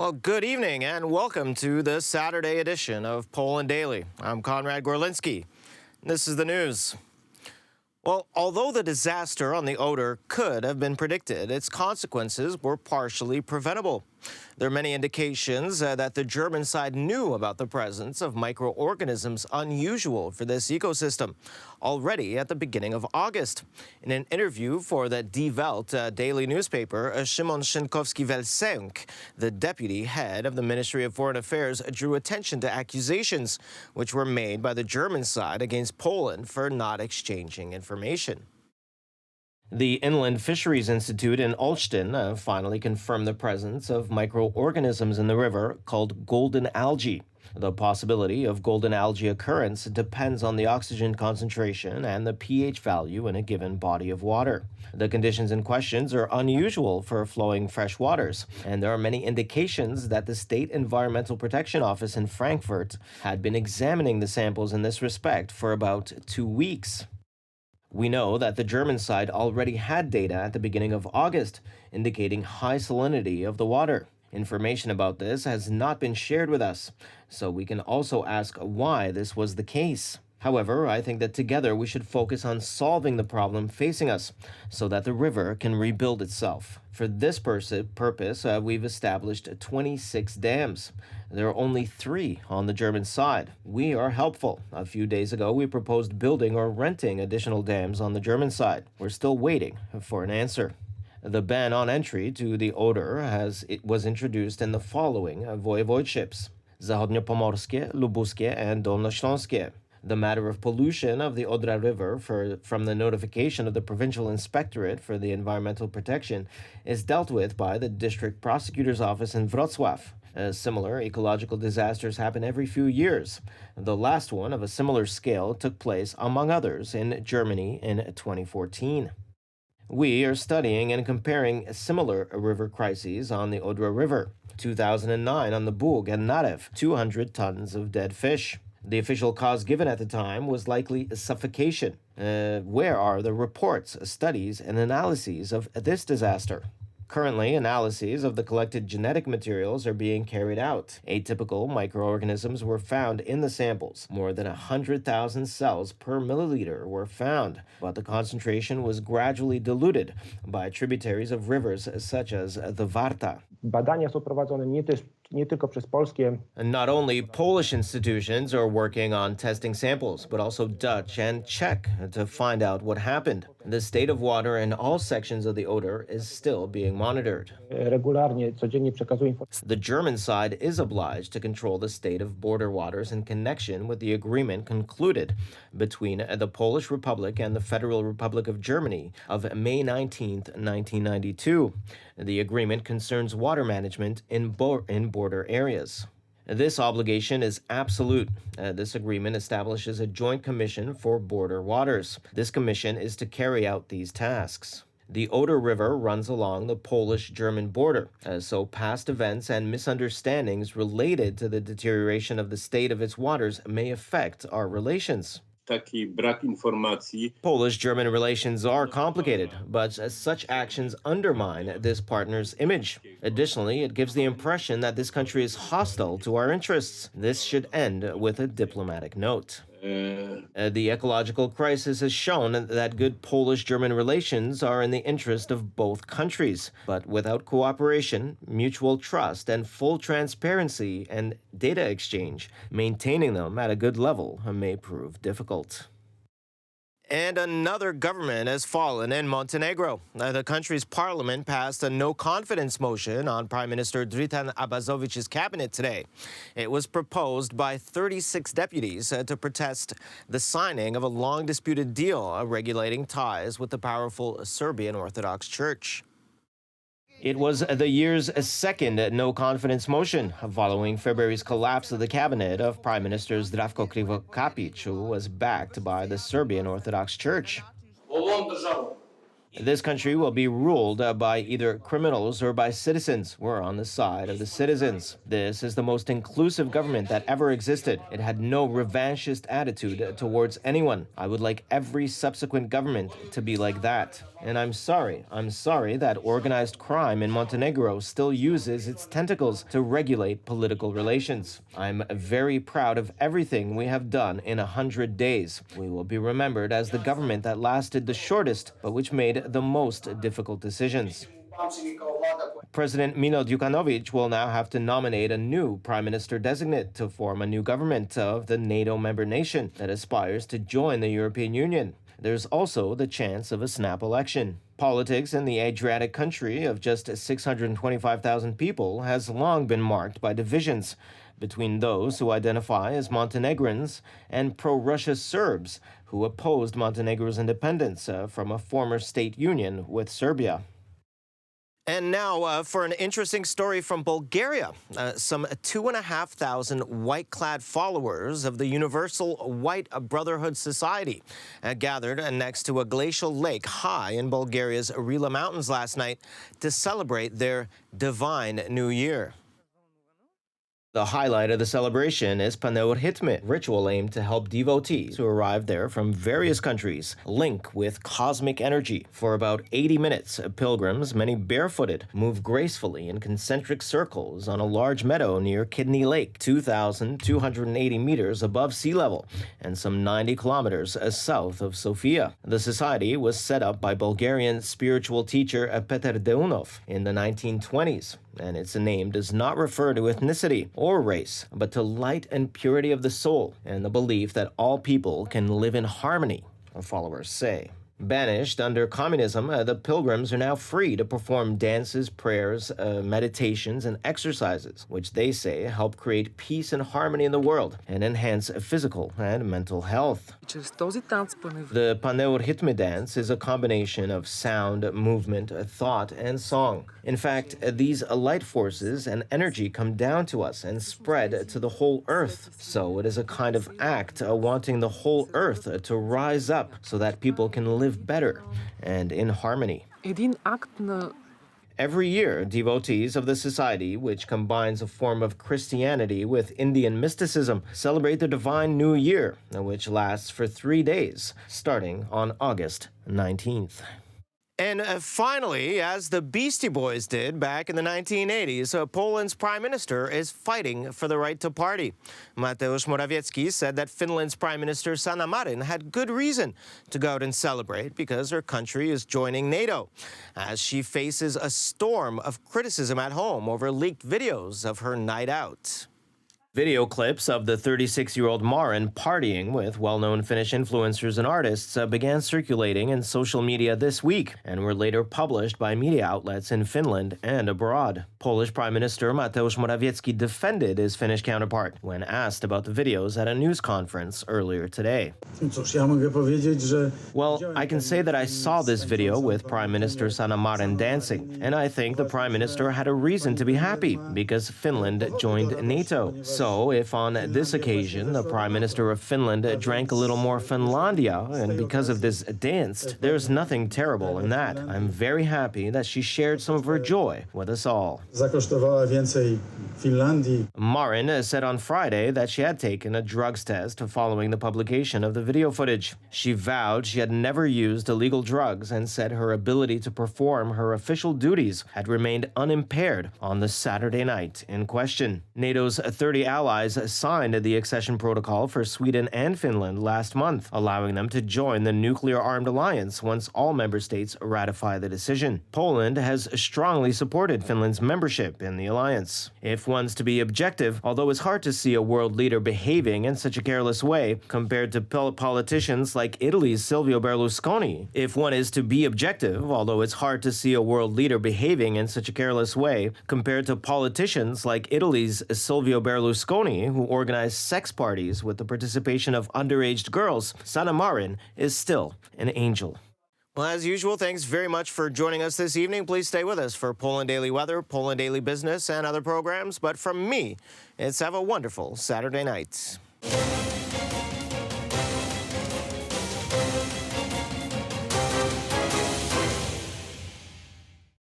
Well, good evening and welcome to the Saturday edition of Poland Daily. I'm Conrad Gorlinski. This is the news. Well, although the disaster on the Odra could have been predicted, its consequences were partially preventable. There are many indications that the German side knew about the presence of microorganisms unusual for this ecosystem already at the beginning of August. In an interview for the Die Welt daily newspaper, Szymon Szynkowski-Welsenk, the deputy head of the Ministry of Foreign Affairs, drew attention to accusations which were made by the German side against Poland for not exchanging information. The Inland Fisheries Institute in Olsztyn finally confirmed the presence of microorganisms in the river called golden algae. The possibility of golden algae occurrence depends on the oxygen concentration and the pH value in a given body of water. The conditions in question are unusual for flowing fresh waters, and there are many indications that the State Environmental Protection Office in Frankfurt had been examining the samples in this respect for about 2 weeks. We know that the German side already had data at the beginning of August, indicating high salinity of the water. Information about this has not been shared with us, so we can also ask why this was the case. However, I think that together we should focus on solving the problem facing us, so that the river can rebuild itself. For this purpose, we've established 26 dams. There are only 3 on the German side. We are helpful. A few days ago, we proposed building or renting additional dams on the German side. We're still waiting for an answer. The ban on entry to the Odra was introduced in the following voivodeships: Zachodniopomorskie, Lubuskie, and Dolnośląskie. The matter of pollution of the Odra River from the notification of the Provincial Inspectorate for the Environmental Protection is dealt with by the District Prosecutor's Office in Wrocław. Similar ecological disasters happen every few years. The last one of a similar scale took place, among others, in Germany in 2014. We are studying and comparing similar river crises on the Odra River. 2009 on the Bug and Narew, 200 tons of dead fish. The official cause given at the time was likely suffocation. Where are the reports, studies, and analyses of this disaster? Currently, analyses of the collected genetic materials are being carried out. Atypical microorganisms were found in the samples. More than 100,000 cells per milliliter were found, but the concentration was gradually diluted by tributaries of rivers such as the Warta. Badania są prowadzone nie tylko przez polskie. Not only Polish institutions are working on testing samples, but also Dutch and Czech to find out what happened. The state of water in all sections of the Odra is still being monitored. Regularnie, codziennie przekazuje informacje. The German side is obliged to control the state of border waters in connection with the agreement concluded between the Polish Republic and the Federal Republic of Germany of May 19, 1992. The agreement concerns water management in border areas. This obligation is absolute. This agreement establishes a joint commission for border waters. This commission is to carry out these tasks. The Oder River runs along the Polish-German border, so past events and misunderstandings related to the deterioration of the state of its waters may affect our relations. Taki brak informacji. Polish-German relations are complicated, but such actions undermine this partner's image. Additionally, it gives the impression that this country is hostile to our interests. This should end with a diplomatic note. The ecological crisis has shown that good Polish-German relations are in the interest of both countries. But without cooperation, mutual trust, and full transparency and data exchange, maintaining them at a good level may prove difficult. And another government has fallen in Montenegro. The country's parliament passed a no-confidence motion on Prime Minister Dritan Abazovic's cabinet today. It was proposed by 36 deputies to protest the signing of a long-disputed deal regulating ties with the powerful Serbian Orthodox Church. It was the year's second no-confidence motion, following February's collapse of the cabinet of Prime Minister Zdravko Krivokapic, who was backed by the Serbian Orthodox Church. This country will be ruled by either criminals or by citizens. We're on the side of the citizens. This is the most inclusive government that ever existed. It had no revanchist attitude towards anyone. I would like every subsequent government to be like that. And I'm sorry that organized crime in Montenegro still uses its tentacles to regulate political relations. I'm very proud of everything we have done in 100 days. We will be remembered as the government that lasted the shortest, but which made the most difficult decisions. President Milo Djukanovic will now have to nominate a new prime minister designate to form a new government of the NATO member nation that aspires to join the European Union. There's also the chance of a snap election. Politics in the Adriatic country of just 625,000 people has long been marked by divisions between those who identify as Montenegrins and pro-Russia Serbs who opposed Montenegro's independence from a former state union with Serbia. And now for an interesting story from Bulgaria. Some 2,500 white-clad followers of the Universal White Brotherhood Society gathered next to a glacial lake high in Bulgaria's Rila Mountains last night to celebrate their Divine New Year. The highlight of the celebration is Paneur Hitme, ritual aimed to help devotees who arrive there from various countries link with cosmic energy. For about 80 minutes, pilgrims, many barefooted, move gracefully in concentric circles on a large meadow near Kidney Lake, 2,280 meters above sea level and some 90 kilometers south of Sofia. The society was set up by Bulgarian spiritual teacher Peter Deunov in the 1920s. And its name does not refer to ethnicity or race, but to light and purity of the soul and the belief that all people can live in harmony, followers say. Banished under communism, the pilgrims are now free to perform dances, prayers, meditations, and exercises, which they say help create peace and harmony in the world and enhance physical and mental health. The Paneur Hitme dance is a combination of sound, movement, thought, and song. In fact, these light forces and energy come down to us and spread to the whole earth. So it is a kind of act wanting the whole earth to rise up so that people can live better and in harmony. Every year, devotees of the society, which combines a form of Christianity with Indian mysticism, celebrate the Divine New Year, which lasts for 3 days, starting on August 19th. And finally, as the Beastie Boys did back in the 1980s, Poland's prime minister is fighting for the right to party. Mateusz Morawiecki said that Finland's prime minister Sanna Marin had good reason to go out and celebrate because her country is joining NATO, as she faces a storm of criticism at home over leaked videos of her night out. Video clips of the 36-year-old Marin partying with well-known Finnish influencers and artists began circulating in social media this week and were later published by media outlets in Finland and abroad. Polish Prime Minister Mateusz Morawiecki defended his Finnish counterpart when asked about the videos at a news conference earlier today. Well, I can say that I saw this video with Prime Minister Sanna Marin dancing, and I think the Prime Minister had a reason to be happy because Finland joined NATO. So, if on this occasion the Prime Minister of Finland drank a little more Finlandia and because of this danced, there's nothing terrible in that. I'm very happy that she shared some of her joy with us all. Marin said on Friday that she had taken a drugs test following the publication of the video footage. She vowed she had never used illegal drugs and said her ability to perform her official duties had remained unimpaired on the Saturday night in question. NATO's 30 allies signed the accession protocol for Sweden and Finland last month, allowing them to join the nuclear-armed alliance once all member states ratify the decision. Poland has strongly supported Finland's membership in the alliance. If one's to be objective, although it's hard to see a world leader behaving in such a careless way compared to politicians like Italy's Silvio Berlusconi, if one is to be objective, although it's hard to see a world leader behaving in such a careless way compared to politicians like Italy's Silvio Berlusconi, who organized sex parties with the participation of underage girls, Sanna Marin is still an angel. Well, as usual, thanks very much for joining us this evening. Please stay with us for Poland Daily Weather, Poland Daily Business, and other programs. But from me, it's have a wonderful Saturday night.